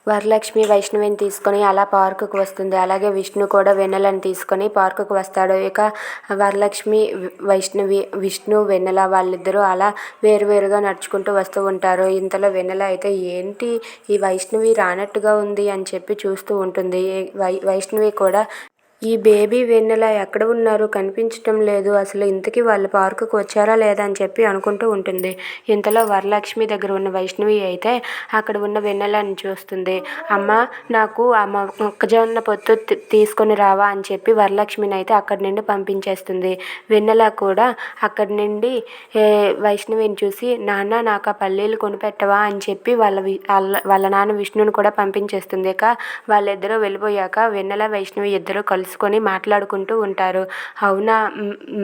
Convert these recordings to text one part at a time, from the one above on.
వరలక్ష్మి వైష్ణవిని తీసుకొని అలా పార్కుకు వస్తుంది. అలాగే విష్ణు కూడా వెన్నెలను తీసుకొని పార్కుకు వస్తాడు. ఇక వరలక్ష్మి, వైష్ణవి, విష్ణు, వెన్నెల వాళ్ళిద్దరూ అలా వేరువేరుగా నడుచుకుంటూ వస్తూ ఉంటారు. ఇంతలో వెన్నెల అయితే ఏంటి ఈ వైష్ణవి రానట్టుగా ఉంది అని చెప్పి చూస్తూ ఉంటుంది. వైష్ణవి కూడా ఈ బేబీ వెన్నెల ఎక్కడ ఉన్నారు, కనిపించటం లేదు, అసలు ఇంతకీ వాళ్ళు పార్కుకు వచ్చారా లేదా అని చెప్పి అనుకుంటూ ఉంటుంది. ఇంతలో వరలక్ష్మి దగ్గర ఉన్న వైష్ణవి అయితే అక్కడ ఉన్న వెన్నెలని చూస్తుంది. అమ్మ, నాకు ఆ మొక్కజొన్న పొత్తు తీసుకొని రావా అని చెప్పి వరలక్ష్మిని అయితే అక్కడి నుండి పంపించేస్తుంది. వెన్నెల కూడా అక్కడి నుండి వైష్ణవిని చూసి, నాన్న నాకు ఆ పల్లీలు కొనిపెట్టవా అని చెప్పి వాళ్ళ నాన్న విష్ణుని కూడా పంపించేస్తుంది. ఇక వాళ్ళిద్దరూ వెళ్ళిపోయాక వెన్నెల, వైష్ణవి ఇద్దరు కలుసుకొని మాట్లాడుకుంటూ ఉంటారు. అవునా,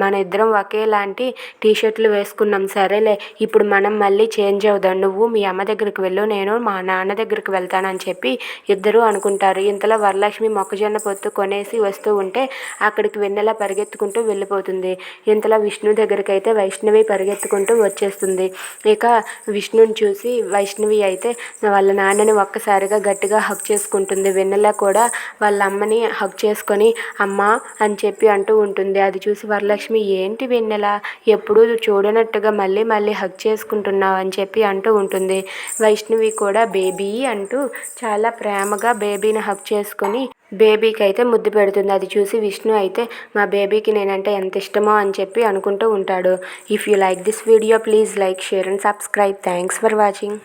మన ఇద్దరం ఒకేలాంటి టీషర్ట్లు వేసుకున్నాం, సరేలే ఇప్పుడు మనం మళ్ళీ చేంజ్ అవుదాం, నువ్వు మీ అమ్మ దగ్గరికి వెళ్ళు, నేను మా నాన్న దగ్గరికి వెళ్తానని చెప్పి ఇద్దరూ అనుకుంటారు. ఇంతలో వరలక్ష్మి మొక్కజొన్న పొత్తు కొనేసి వస్తూ ఉంటే అక్కడికి వెన్నెల పరిగెత్తుకుంటూ వెళ్ళిపోతుంది. ఇంతలో విష్ణు దగ్గరికి అయితే వైష్ణవి పరిగెత్తుకుంటూ వచ్చేస్తుంది. ఇక విష్ణుని చూసి వైష్ణవి అయితే వాళ్ళ నాన్నని ఒక్కసారిగా గట్టిగా హగ్ చేసుకుంటుంది. వెన్నెల కూడా వాళ్ళ అమ్మని హగ్ చేసుకొని అమ్మ అని చెప్పి అంటూ ఉంటుంది. అది చూసి వరలక్ష్మి, ఏంటి వెన్నెల ఎప్పుడూ చూడనట్టుగా మళ్ళీ మళ్ళీ హగ్ చేసుకుంటున్నావు అని చెప్పి అంటూ ఉంటుంది. వైష్ణవి కూడా బేబీ అంటూ చాలా ప్రేమగా బేబీని హగ్ చేసుకొని బేబీకి అయితే ముద్దు పెడుతుంది. అది చూసి విష్ణు అయితే మా బేబీకి నేనంటే ఎంత ఇష్టమో అని చెప్పి అనుకుంటూ ఉంటాడు. If you like this video please like, share and subscribe. Thanks for watching.